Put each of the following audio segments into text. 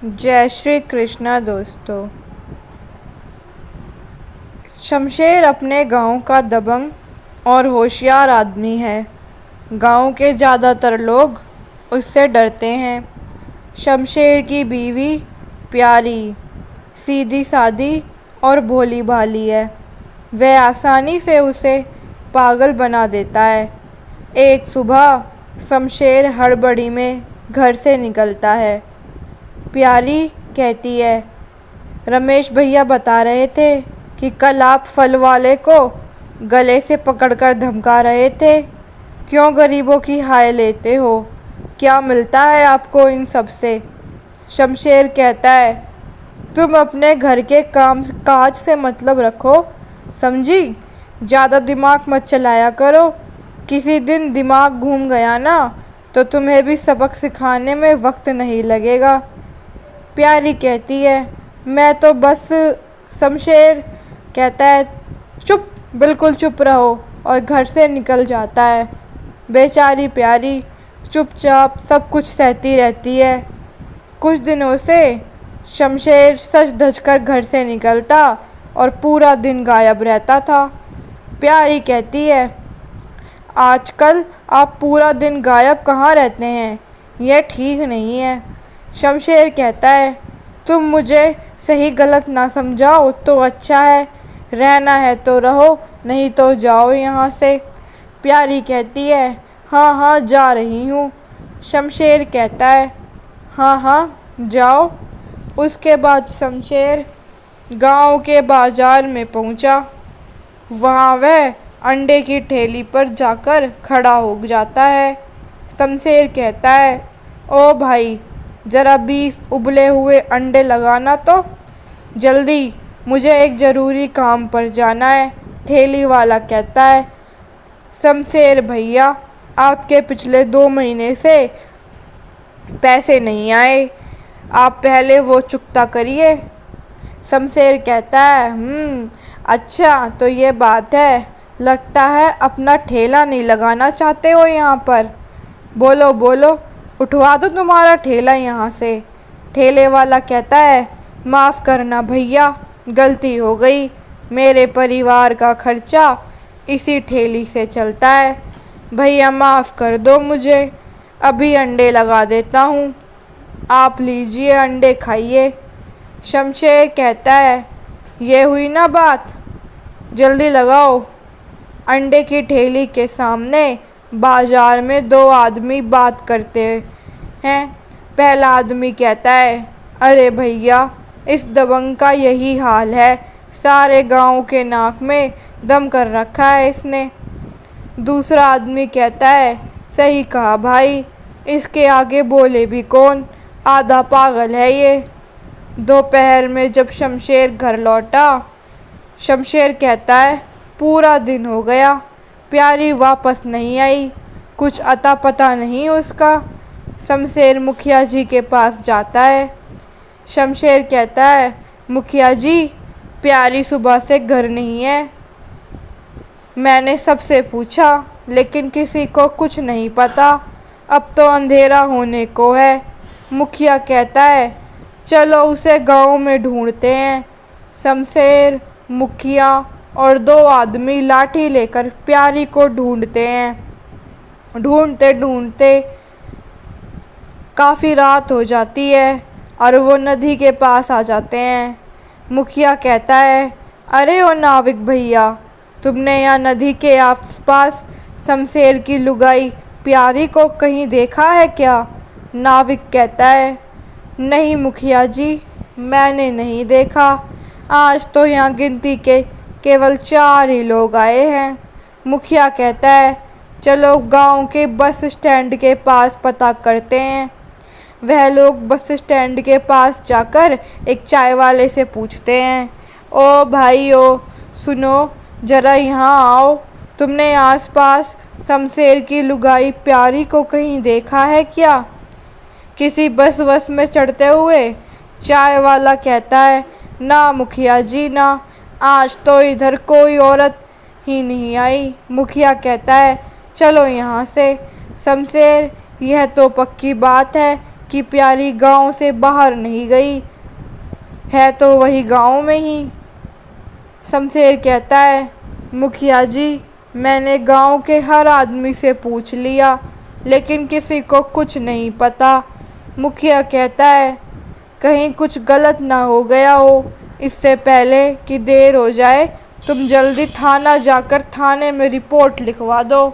जय श्री कृष्णा दोस्तों। शमशेर अपने गांव का दबंग और होशियार आदमी है। गांव के ज़्यादातर लोग उससे डरते हैं। शमशेर की बीवी प्यारी, सीधी सादी और भोली भाली है। वह आसानी से उसे पागल बना देता है। एक सुबह शमशेर हड़बड़ी में घर से निकलता है। प्यारी कहती है, रमेश भैया बता रहे थे कि कल आप फल वाले को गले से पकड़कर धमका रहे थे। क्यों गरीबों की हाय लेते हो? क्या मिलता है आपको इन सब से? शमशेर कहता है, तुम अपने घर के काम काज से मतलब रखो, समझी? ज़्यादा दिमाग मत चलाया करो। किसी दिन दिमाग घूम गया ना तो तुम्हें भी सबक सिखाने में वक्त नहीं लगेगा। प्यारी कहती है, मैं तो बस। शमशेर कहता है, चुप, बिल्कुल चुप रहो, और घर से निकल जाता है। बेचारी प्यारी चुपचाप सब कुछ सहती रहती है। कुछ दिनों से शमशेर सज धज कर घर से निकलता और पूरा दिन गायब रहता था। प्यारी कहती है, आजकल आप पूरा दिन गायब कहाँ रहते हैं? यह ठीक नहीं है। शमशेर कहता है, तुम मुझे सही गलत ना समझाओ तो अच्छा है। रहना है तो रहो, नहीं तो जाओ यहाँ से। प्यारी कहती है, हाँ हाँ जा रही हूँ। शमशेर कहता है, हाँ हाँ जाओ। उसके बाद शमशेर गांव के बाजार में पहुंचा। वहाँ वह अंडे की ठेली पर जाकर खड़ा हो जाता है। शमशेर कहता है, ओ भाई, ज़रा 20 उबले हुए अंडे लगाना तो। जल्दी, मुझे एक ज़रूरी काम पर जाना है। ठेली वाला कहता है, शमशेर भैया, आपके पिछले 2 महीने से पैसे नहीं आए, आप पहले वो चुकता करिए। शमशेर कहता है, अच्छा तो ये बात है। लगता है अपना ठेला नहीं लगाना चाहते हो यहाँ पर। बोलो बोलो, उठवा दो तुम्हारा ठेला यहाँ से। ठेले वाला कहता है, माफ़ करना भैया, गलती हो गई। मेरे परिवार का खर्चा इसी ठेली से चलता है। भैया माफ़ कर दो मुझे, अभी अंडे लगा देता हूँ। आप लीजिए अंडे खाइए। शमशेर कहता है, ये हुई ना बात, जल्दी लगाओ। अंडे की ठेली के सामने बाजार में 2 आदमी बात करते हैं। पहला आदमी कहता है, अरे भैया, इस दबंग का यही हाल है, सारे गांव के नाक में दम कर रखा है इसने। दूसरा आदमी कहता है, सही कहा भाई, इसके आगे बोले भी कौन, आधा पागल है ये। दोपहर में जब शमशेर घर लौटा, शमशेर कहता है, पूरा दिन हो गया, प्यारी वापस नहीं आई, कुछ अता पता नहीं उसका। शमशेर मुखिया जी के पास जाता है। शमशेर कहता है, मुखिया जी, प्यारी सुबह से घर नहीं है। मैंने सबसे पूछा लेकिन किसी को कुछ नहीं पता। अब तो अंधेरा होने को है। मुखिया कहता है, चलो उसे गांव में ढूंढते हैं। शमशेर, मुखिया और 2 आदमी लाठी लेकर प्यारी को ढूंढते हैं। ढूंढते ढूंढते काफ़ी रात हो जाती है और वो नदी के पास आ जाते हैं। मुखिया कहता है, अरे ओ नाविक भैया, तुमने यहाँ नदी के आसपास शमशेर की लुगाई प्यारी को कहीं देखा है क्या? नाविक कहता है, नहीं मुखिया जी, मैंने नहीं देखा। आज तो यहाँ गिनती के केवल 4 ही लोग आए हैं। मुखिया कहता है, चलो गांव के बस स्टैंड के पास पता करते हैं। वह लोग बस स्टैंड के पास जाकर एक चाय वाले से पूछते हैं, ओ भाई ओ, सुनो ज़रा यहाँ आओ, तुमने आसपास शमशेर की लुगाई प्यारी को कहीं देखा है क्या? किसी बस में चढ़ते हुए? चाय वाला कहता है, ना मुखिया जी ना, आज तो इधर कोई औरत ही नहीं आई। मुखिया कहता है, चलो यहाँ से। शमशेर, यह तो पक्की बात है कि प्यारी गांव से बाहर नहीं गई, है तो वही गांव में ही। शमशेर कहता है, मुखिया जी, मैंने गांव के हर आदमी से पूछ लिया, लेकिन किसी को कुछ नहीं पता। मुखिया कहता है, कहीं कुछ गलत ना हो गया हो। इससे पहले कि देर हो जाए, तुम जल्दी थाना जाकर थाने में रिपोर्ट लिखवा दो।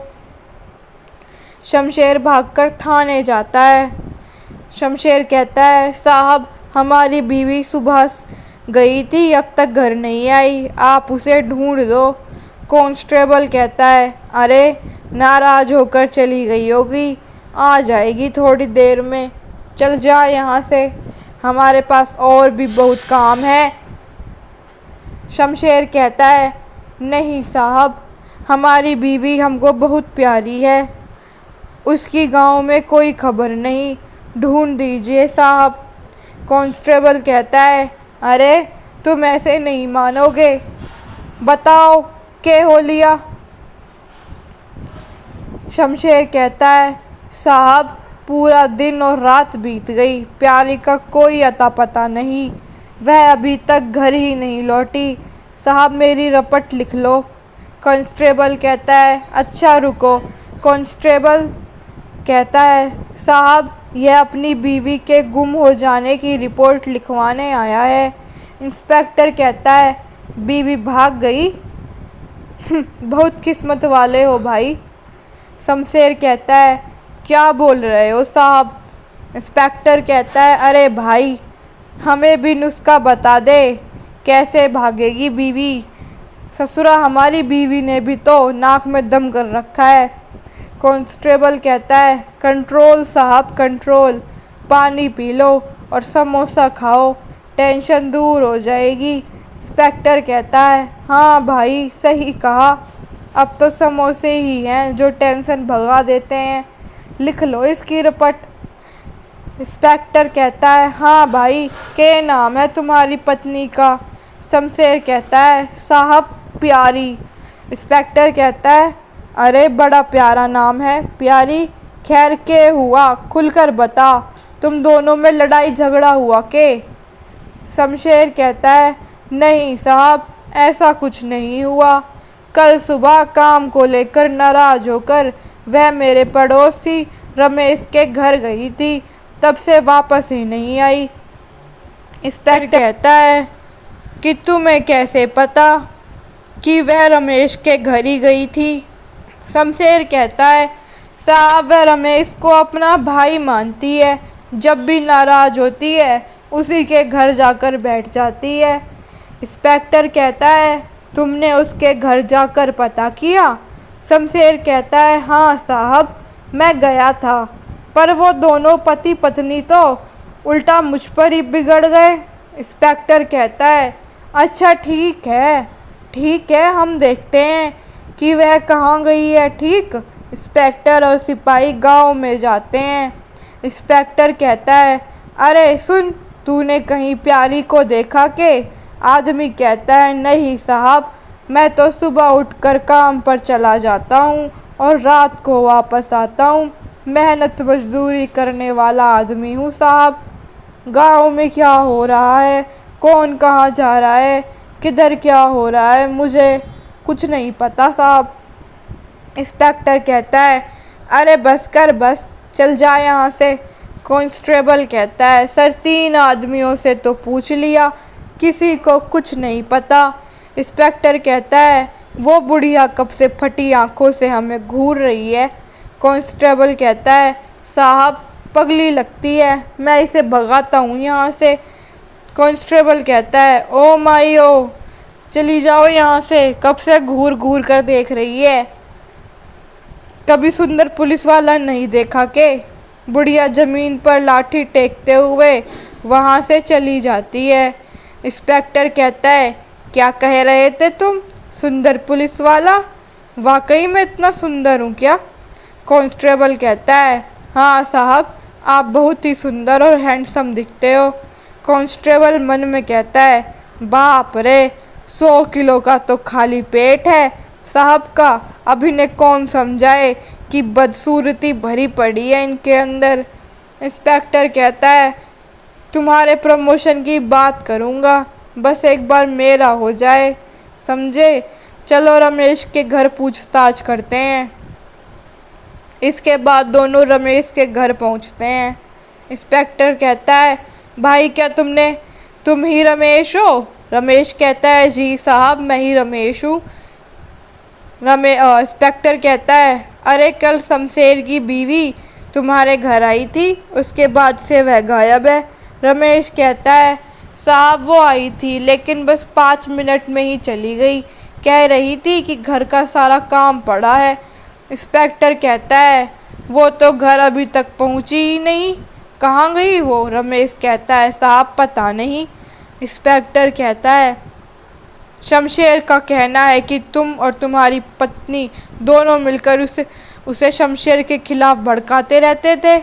शमशेर भागकर थाने जाता है। शमशेर कहता है, साहब, हमारी बीवी सुबह गई थी, अब तक घर नहीं आई, आप उसे ढूंढ दो। कांस्टेबल कहता है, अरे, नाराज होकर चली गई होगी, आ जाएगी थोड़ी देर में, चल जा यहाँ से, हमारे पास और भी बहुत काम है। शमशेर कहता है, नहीं साहब, हमारी बीवी हमको बहुत प्यारी है, उसकी गांव में कोई खबर नहीं, ढूंढ दीजिए साहब। कांस्टेबल कहता है, अरे, तुम ऐसे नहीं मानोगे, बताओ क्या हो लिया। शमशेर कहता है, साहब, पूरा दिन और रात बीत गई, प्यारी का कोई अता पता नहीं, वह अभी तक घर ही नहीं लौटी, साहब मेरी रपट लिख लो। कांस्टेबल कहता है, अच्छा रुको। कांस्टेबल कहता है, साहब, यह अपनी बीवी के गुम हो जाने की रिपोर्ट लिखवाने आया है। इंस्पेक्टर कहता है, बीवी भाग गई? बहुत किस्मत वाले हो भाई। शमशेर कहता है, क्या बोल रहे हो साहब? इंस्पेक्टर कहता है, अरे भाई, हमें भी नुस्खा बता दे, कैसे भागेगी बीवी? ससुरा, हमारी बीवी ने भी तो नाक में दम कर रखा है। कांस्टेबल कहता है, कंट्रोल साहब, कंट्रोल, पानी पी लो और समोसा खाओ, टेंशन दूर हो जाएगी। इंस्पेक्टर कहता है, हाँ भाई, सही कहा, अब तो समोसे ही हैं जो टेंशन भगा देते हैं, लिख लो इसकी रिपोर्ट। इंस्पेक्टर कहता है, हाँ भाई, क्या नाम है तुम्हारी पत्नी का? शमशेर कहता है, साहब, प्यारी। इंस्पेक्टर कहता है, अरे, बड़ा प्यारा नाम है, प्यारी। खैर क्या हुआ, खुलकर बता, तुम दोनों में लड़ाई झगड़ा हुआ के? शमशेर कहता है, नहीं साहब, ऐसा कुछ नहीं हुआ, कल सुबह काम को लेकर नाराज होकर वह मेरे पड़ोसी रमेश के घर गई थी, तब से वापस ही नहीं आई। इंस्पेक्टर कहता है कि तुम्हें कैसे पता कि वह रमेश के घर ही गई थी? शमशेर कहता है, साहब, वह रमेश को अपना भाई मानती है, जब भी नाराज होती है उसी के घर जाकर बैठ जाती है। इंस्पेक्टर कहता है, तुमने उसके घर जाकर पता किया? शमशेर कहता है, हाँ साहब, मैं गया था, पर वो दोनों पति पत्नी तो उल्टा मुझ पर ही बिगड़ गए। इंस्पेक्टर कहता है, अच्छा ठीक है, हम देखते हैं कि वह कहाँ गई है, ठीक? इंस्पेक्टर और सिपाही गांव में जाते हैं। इंस्पेक्टर कहता है, अरे सुन, तूने कहीं प्यारी को देखा के? आदमी कहता है, नहीं साहब, मैं तो सुबह उठकर काम पर चला जाता हूँ और रात को वापस आता हूँ, मेहनत मजदूरी करने वाला आदमी हूँ साहब। गांव में क्या हो रहा है, कौन कहाँ जा रहा है, किधर क्या हो रहा है, मुझे कुछ नहीं पता साहब। इंस्पेक्टर कहता है, अरे बस कर, बस चल जा यहाँ से। कांस्टेबल कहता है, सर, 3 आदमियों से तो पूछ लिया, किसी को कुछ नहीं पता। इंस्पेक्टर कहता है, वो बुढ़िया कब से फटी आंखों से हमें घूर रही है। कांस्टेबल कहता है, साहब, पगली लगती है, मैं इसे भगाता हूँ यहाँ से। कांस्टेबल कहता है, ओ माई ओ, चली जाओ यहाँ से, कब से घूर घूर कर देख रही है, कभी सुंदर पुलिस वाला नहीं देखा के? बुढ़िया जमीन पर लाठी टेकते हुए वहाँ से चली जाती है। इंस्पेक्टर कहता है, क्या कह रहे थे तुम, सुंदर पुलिस वाला? वाकई में इतना सुंदर हूँ क्या? कांस्टेबल कहता है, हाँ साहब, आप बहुत ही सुंदर और हैंडसम दिखते हो। कांस्टेबल मन में कहता है, बाप रे, 100 किलो का तो खाली पेट है साहब का, अभी ने कौन समझाए कि बदसूरती भरी पड़ी है इनके अंदर। इंस्पेक्टर कहता है तुम्हारे प्रमोशन की बात करूँगा, बस एक बार मेरा हो जाए, समझे। चलो रमेश के घर पूछताछ करते हैं। इसके बाद दोनों रमेश के घर पहुंचते हैं। इंस्पेक्टर कहता है भाई क्या तुम ही रमेश हो? रमेश कहता है जी साहब मैं ही रमेश हूँ। इंस्पेक्टर कहता है अरे कल शमशेर की बीवी तुम्हारे घर आई थी, उसके बाद से वह गायब है। रमेश कहता है साहब वो आई थी लेकिन बस 5 मिनट में ही चली गई, कह रही थी कि घर का सारा काम पड़ा है। इंस्पेक्टर कहता है वो तो घर अभी तक पहुंची ही नहीं, कहाँ गई वो? रमेश कहता है साहब पता नहीं। इंस्पेक्टर कहता है शमशेर का कहना है कि तुम और तुम्हारी पत्नी दोनों मिलकर उसे शमशेर के खिलाफ भड़काते रहते थे।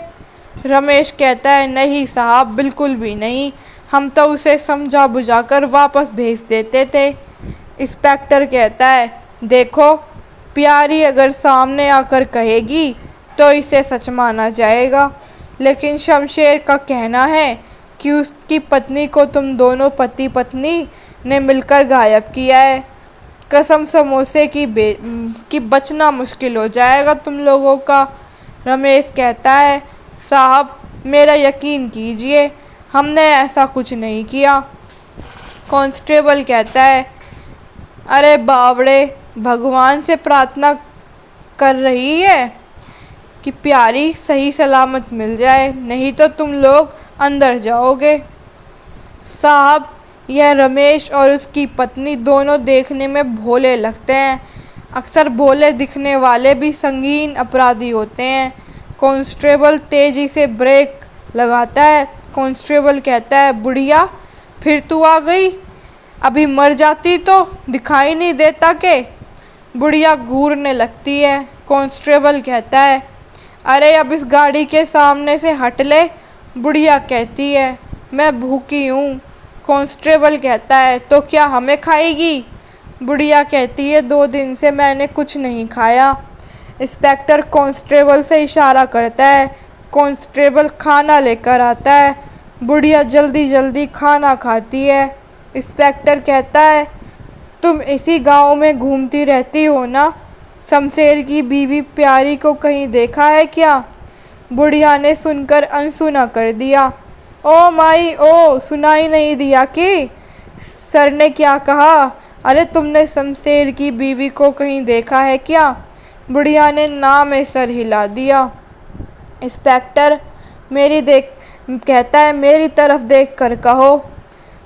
रमेश कहता है नहीं साहब बिल्कुल भी नहीं, हम तो उसे समझा बुझाकर वापस भेज देते थे। इंस्पेक्टर कहता है देखो प्यारी अगर सामने आकर कहेगी तो इसे सच माना जाएगा, लेकिन शमशेर का कहना है कि उसकी पत्नी को तुम दोनों पति पत्नी ने मिलकर गायब किया है। कसम समोसे की बचना मुश्किल हो जाएगा तुम लोगों का। रमेश कहता है साहब मेरा यकीन कीजिए हमने ऐसा कुछ नहीं किया। कांस्टेबल कहता है अरे बावड़े भगवान से प्रार्थना कर रही है कि प्यारी सही सलामत मिल जाए, नहीं तो तुम लोग अंदर जाओगे। साहब यह रमेश और उसकी पत्नी दोनों देखने में भोले लगते हैं, अक्सर भोले दिखने वाले भी संगीन अपराधी होते हैं। कांस्टेबल तेजी से ब्रेक लगाता है। कांस्टेबल कहता है बुढ़िया फिर तू आ गई, अभी मर जाती तो दिखाई नहीं देता के? बुढ़िया घूरने लगती है। कांस्टेबल कहता है अरे अब इस गाड़ी के सामने से हट ले। बुढ़िया कहती है मैं भूखी हूँ। कांस्टेबल कहता है तो क्या हमें खाएगी? बुढ़िया कहती है 2 दिन से मैंने कुछ नहीं खाया। इंस्पेक्टर कांस्टेबल से इशारा करता है। कांस्टेबल खाना लेकर आता है। बुढ़िया जल्दी जल्दी खाना खाती है। इंस्पेक्टर कहता है तुम इसी गांव में घूमती रहती हो ना? शमशेर की बीवी प्यारी को कहीं देखा है क्या? बुढ़िया ने सुनकर अनसुना कर दिया। ओ माई ओ सुनाई नहीं दिया कि सर ने क्या कहा? अरे तुमने शमशेर की बीवी को कहीं देखा है क्या? बुढ़िया ने ना में सर हिला दिया। इंस्पेक्टर कहता है मेरी तरफ देख कर कहो।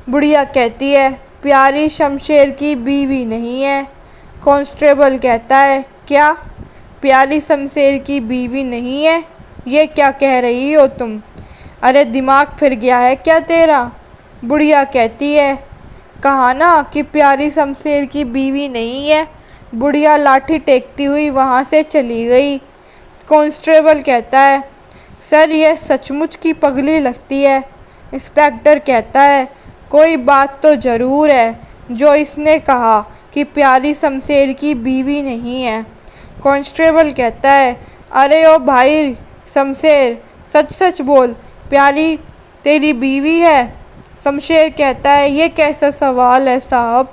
बुढ़िया कहती है प्यारी शमशेर की बीवी नहीं है। कांस्टेबल कहता है क्या प्यारी शमशेर की बीवी नहीं है? ये क्या कह रही हो तुम? अरे दिमाग फिर गया है क्या तेरा? बुढ़िया कहती है कहा ना कि प्यारी शमशेर की बीवी नहीं है। बुढ़िया लाठी टेकती हुई वहाँ से चली गई। कांस्टेबल कहता है सर यह सचमुच की पगली लगती है। इंस्पेक्टर कहता है कोई बात तो ज़रूर है जो इसने कहा कि प्यारी शमशेर की बीवी नहीं है। कांस्टेबल कहता है अरे ओ भाई शमशेर सच सच बोल, प्यारी तेरी बीवी है? शमशेर कहता है ये कैसा सवाल है साहब?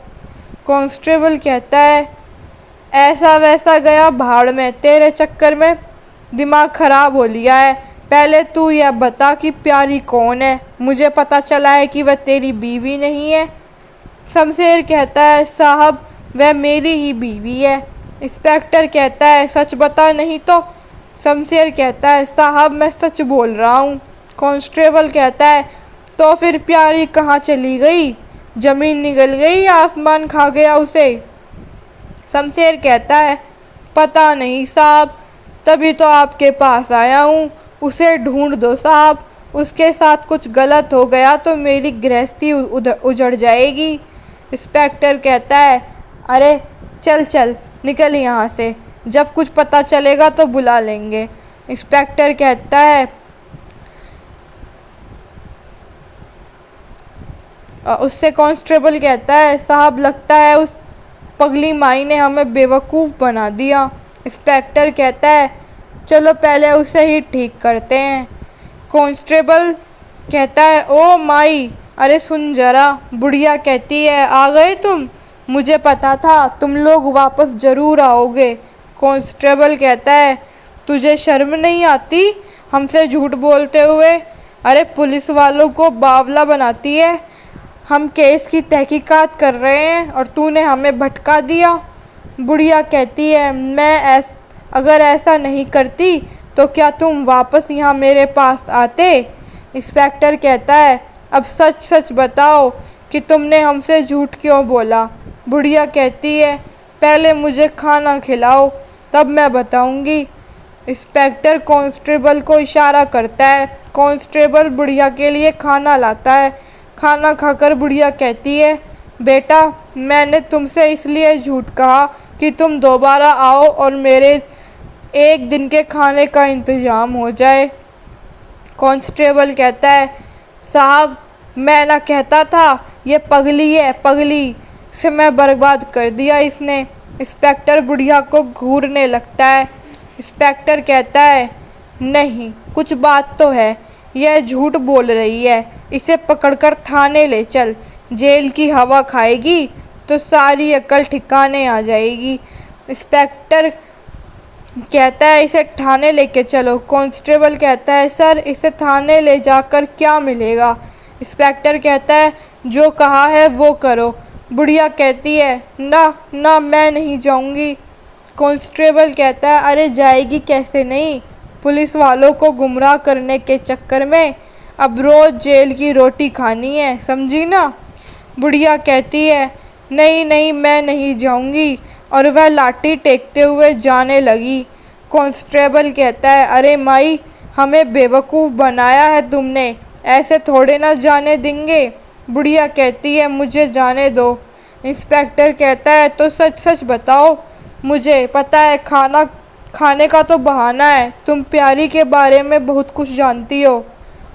कांस्टेबल कहता है ऐसा वैसा गया भाड़ में, तेरे चक्कर में दिमाग खराब हो लिया है। पहले तू यह बता कि प्यारी कौन है? मुझे पता चला है कि वह तेरी बीवी नहीं है। शमशेर कहता है साहब वह मेरी ही बीवी है। इंस्पेक्टर कहता है सच बता नहीं तो? शमशेर कहता है साहब मैं सच बोल रहा हूँ। कांस्टेबल कहता है तो फिर प्यारी कहाँ चली गई? ज़मीन निगल गई या आसमान खा गया उसे? शमशेर कहता है पता नहीं साहब, तभी तो आपके पास आया हूँ। उसे ढूंढ दो साहब, उसके साथ कुछ गलत हो गया तो मेरी गृहस्थी उजड़ जाएगी। इंस्पेक्टर कहता है अरे चल चल निकल यहाँ से, जब कुछ पता चलेगा तो बुला लेंगे। इंस्पेक्टर कहता है उससे कांस्टेबल कहता है साहब लगता है उस पगली माई ने हमें बेवकूफ़ बना दिया। इंस्पेक्टर कहता है चलो पहले उसे ही ठीक करते हैं। कांस्टेबल कहता है ओ माई, अरे सुन जरा। बुढ़िया कहती है आ गए तुम, मुझे पता था तुम लोग वापस ज़रूर आओगे। कांस्टेबल कहता है तुझे शर्म नहीं आती हमसे झूठ बोलते हुए? अरे पुलिस वालों को बावला बनाती है, हम केस की तहकीकात कर रहे हैं और तूने हमें भटका दिया। बुढ़िया कहती है अगर ऐसा नहीं करती तो क्या तुम वापस यहाँ मेरे पास आते? इंस्पेक्टर कहता है अब सच सच बताओ कि तुमने हमसे झूठ क्यों बोला। बुढ़िया कहती है पहले मुझे खाना खिलाओ तब मैं बताऊंगी। इंस्पेक्टर कांस्टेबल को इशारा करता है, कांस्टेबल बुढ़िया के लिए खाना लाता है। खाना खाकर बुढ़िया कहती है बेटा, मैंने तुमसे इसलिए झूठ कहा कि तुम दोबारा आओ और मेरे एक दिन के खाने का इंतज़ाम हो जाए। कांस्टेबल कहता है साहब, मैं ना कहता था ये पगली है, पगली से मैं बर्बाद कर दिया इसने। इंस्पेक्टर बुढ़िया को घूरने लगता है। इंस्पेक्टर कहता है नहीं, कुछ बात तो है, यह झूठ बोल रही है, इसे पकड़कर थाने ले चल। जेल की हवा खाएगी तो सारी अकल ठिकाने आ जाएगी। इंस्पेक्टर कहता है इसे थाने लेके चलो। कांस्टेबल कहता है सर, इसे थाने ले जाकर क्या मिलेगा? इंस्पेक्टर कहता है जो कहा है वो करो। बुढ़िया कहती है ना ना, मैं नहीं जाऊंगी। कांस्टेबल कहता है अरे जाएगी कैसे नहीं, पुलिस वालों को गुमराह करने के चक्कर में अब रोज़ जेल की रोटी खानी है, समझी ना? बुढ़िया कहती है नहीं नहीं, मैं नहीं जाऊंगी, और वह लाठी टेकते हुए जाने लगी। कांस्टेबल कहता है अरे माई, हमें बेवकूफ़ बनाया है तुमने, ऐसे थोड़े ना जाने देंगे। बुढ़िया कहती है मुझे जाने दो। इंस्पेक्टर कहता है तो सच सच बताओ, मुझे पता है खाने का तो बहाना है, तुम प्यारी के बारे में बहुत कुछ जानती हो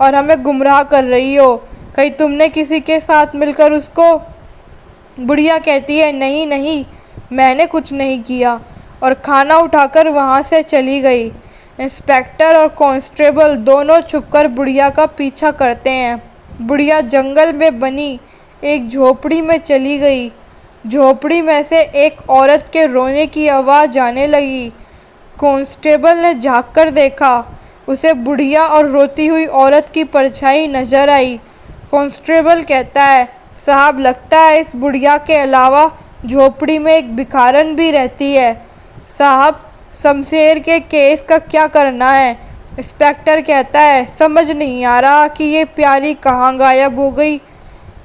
और हमें गुमराह कर रही हो, कहीं तुमने किसी के साथ मिलकर उसको? बुढ़िया कहती है नहीं नहीं, मैंने कुछ नहीं किया, और खाना उठाकर वहाँ से चली गई। इंस्पेक्टर और कांस्टेबल दोनों छुपकर बुढ़िया का पीछा करते हैं। बुढ़िया जंगल में बनी एक झोपड़ी में चली गई। झोपड़ी में से एक औरत के रोने की आवाज़ आने लगी। कांस्टेबल ने झाँक कर देखा, उसे बुढ़िया और रोती हुई औरत की परछाई नजर आई। कांस्टेबल कहता है साहब, लगता है इस बुढ़िया के अलावा झोपड़ी में एक भिखारन भी रहती है। साहब, शमशेर के केस का क्या करना है? इंस्पेक्टर कहता है समझ नहीं आ रहा कि ये प्यारी कहाँ गायब हो गई।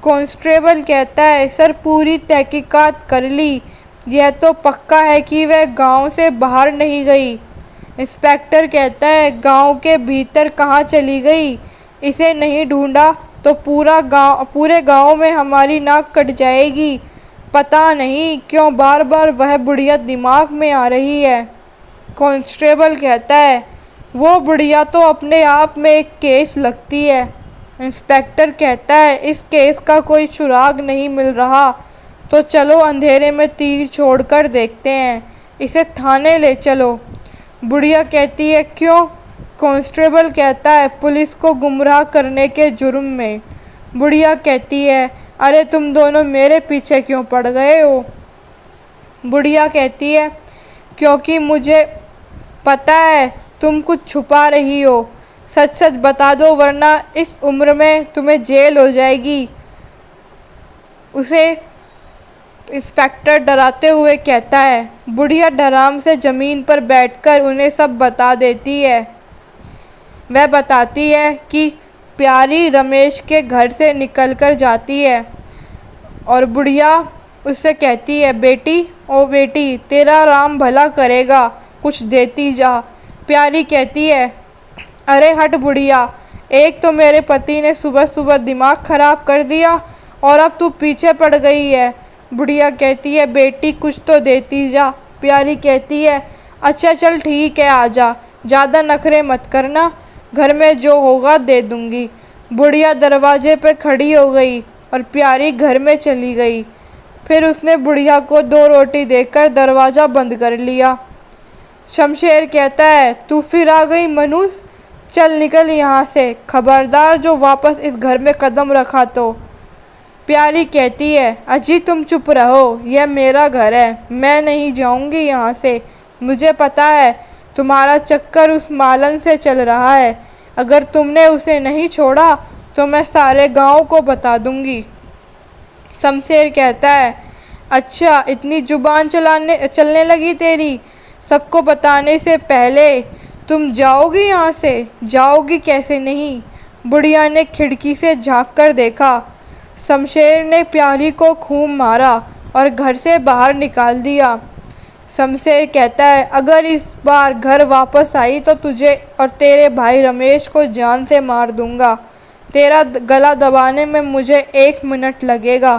कांस्टेबल कहता है सर, पूरी तहकीकात कर ली, यह तो पक्का है कि वह गांव से बाहर नहीं गई। इंस्पेक्टर कहता है गांव के भीतर कहाँ चली गई? इसे नहीं ढूंढा तो पूरे गांव में हमारी नाक कट जाएगी। पता नहीं क्यों बार बार वह बुढ़िया दिमाग में आ रही है। कांस्टेबल कहता है वो बुढ़िया तो अपने आप में एक केस लगती है। इंस्पेक्टर कहता है इस केस का कोई सुराग नहीं मिल रहा, तो चलो अंधेरे में तीर छोड़कर देखते हैं, इसे थाने ले चलो। बुढ़िया कहती है क्यों? कांस्टेबल कहता है पुलिस को गुमराह करने के जुर्म में। बुढ़िया कहती है अरे तुम दोनों मेरे पीछे क्यों पड़ गए हो? बुढ़िया कहती है क्योंकि मुझे पता है तुम कुछ छुपा रही हो, सच सच बता दो वरना इस उम्र में तुम्हें जेल हो जाएगी। उसे इंस्पेक्टर डराते हुए कहता है। बुढ़िया डराम से ज़मीन पर बैठकर उन्हें सब बता देती है। वह बताती है कि प्यारी रमेश के घर से निकलकर जाती है और बुढ़िया उससे कहती है बेटी, ओ बेटी, तेरा राम भला करेगा, कुछ देती जा। प्यारी कहती है अरे हट बुढ़िया, एक तो मेरे पति ने सुबह सुबह दिमाग ख़राब कर दिया और अब तू पीछे पड़ गई है। बुढ़िया कहती है बेटी कुछ तो देती जा। प्यारी कहती है अच्छा चल ठीक है, आजा, ज़्यादा नखरे मत करना, घर में जो होगा दे दूँगी। बुढ़िया दरवाजे पे खड़ी हो गई और प्यारी घर में चली गई। फिर उसने बुढ़िया को 2 रोटी देकर दरवाज़ा बंद कर लिया। शमशेर कहता है तू फिर आ गई मनुष्य, चल निकल यहाँ से, खबरदार जो वापस इस घर में कदम रखा तो। प्यारी कहती है, अजी तुम चुप रहो, यह मेरा घर है, मैं नहीं जाऊंगी यहाँ से। मुझे पता है तुम्हारा चक्कर उस मालन से चल रहा है, अगर तुमने उसे नहीं छोड़ा तो मैं सारे गांव को बता दूंगी। शमशेर कहता है, अच्छा इतनी जुबान चलने लगी तेरी, सबको बताने से पहले तुम जाओगी यहाँ से? जाओगी कैसे नहीं? बुढ़िया ने खिड़की से झांक कर देखा। शमशेर ने प्यारी को खूब मारा और घर से बाहर निकाल दिया। शमशेर कहता है, अगर इस बार घर वापस आई तो तुझे और तेरे भाई रमेश को जान से मार दूंगा। तेरा गला दबाने में मुझे 1 मिनट लगेगा,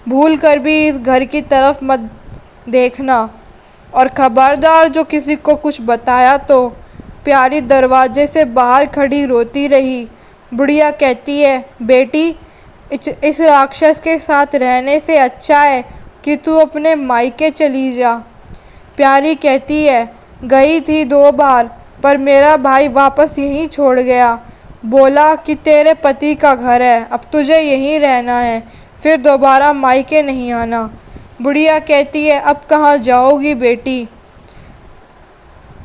भूल कर भी इस घर की तरफ मत देखना, और खबरदार जो किसी को कुछ बताया तो। प्यारी दरवाजे से बाहर खड़ी रोती रही। बुढ़िया कहती है, बेटी इस राक्षस के साथ रहने से अच्छा है कि तू अपने मायके चली जा। प्यारी कहती है, गई थी 2 बार, पर मेरा भाई वापस यहीं छोड़ गया, बोला कि तेरे पति का घर है, अब तुझे यहीं रहना है, फिर दोबारा मायके नहीं आना। बुढ़िया कहती है, अब कहाँ जाओगी बेटी?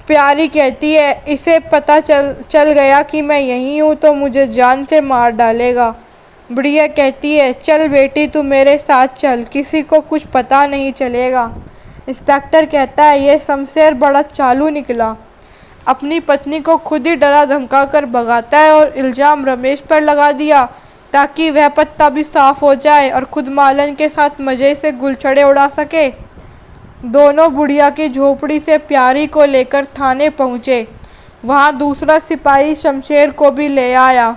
प्यारी कहती है, इसे पता चल गया कि मैं यहीं हूँ तो मुझे जान से मार डालेगा। बुढ़िया कहती है, चल बेटी तू मेरे साथ चल, किसी को कुछ पता नहीं चलेगा। इंस्पेक्टर कहता है, यह शमशेर बड़ा चालू निकला, अपनी पत्नी को खुद ही डरा धमका कर भगाता है और इल्ज़ाम रमेश पर लगा दिया ताकि वह पत्ता भी साफ हो जाए और खुद मालन के साथ मज़े से गुलछड़े उड़ा सके। दोनों बुढ़िया की झोपड़ी से प्यारी को लेकर थाने पहुँचे। वहाँ दूसरा सिपाही शमशेर को भी ले आया।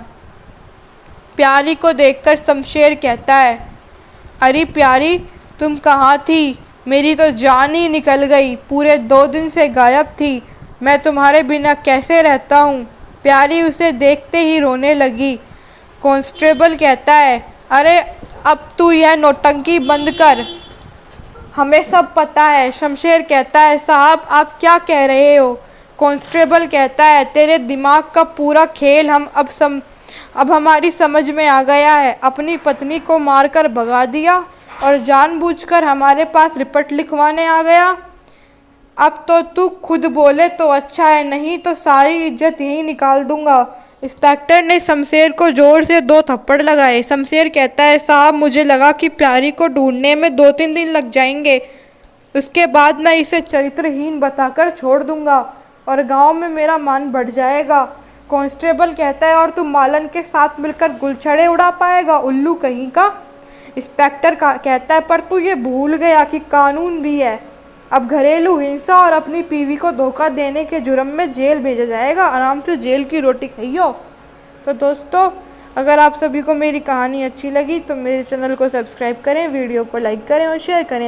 प्यारी को देखकर शमशेर कहता है, अरे प्यारी तुम कहाँ थी? मेरी तो जान ही निकल गई, पूरे 2 दिन से गायब थी, मैं तुम्हारे बिना कैसे रहता हूँ। प्यारी उसे देखते ही रोने लगी। कांस्टेबल कहता है, अरे अब तू यह नौटंकी बंद कर, हमें सब पता है। शमशेर कहता है, साहब आप क्या कह रहे हो? कांस्टेबल कहता है, तेरे दिमाग का पूरा खेल हम अब हमारी समझ में आ गया है। अपनी पत्नी को मारकर भगा दिया और जानबूझकर हमारे पास रिपोर्ट लिखवाने आ गया। अब तो तू खुद बोले तो अच्छा है, नहीं तो सारी इज्जत यहीं निकाल दूंगा। इंस्पेक्टर ने शमशेर को जोर से 2 थप्पड़ लगाए। शमशेर कहता है, साहब मुझे लगा कि प्यारी को ढूंढने में 2-3 दिन लग जाएंगे, उसके बाद मैं इसे चरित्रहीन बताकर छोड़ दूंगा और गांव में मेरा मान बढ़ जाएगा। कांस्टेबल कहता है, और तू मालन के साथ मिलकर गुलछड़े उड़ा पाएगा, उल्लू कहीं का। इंस्पेक्टर कहता है, पर तू ये भूल गया कि कानून भी है, अब घरेलू हिंसा और अपनी बीवी को धोखा देने के जुर्म में जेल भेजा जाएगा, आराम से जेल की रोटी खाइयो। तो दोस्तों, अगर आप सभी को मेरी कहानी अच्छी लगी तो मेरे चैनल को सब्सक्राइब करें, वीडियो को लाइक करें और शेयर करें।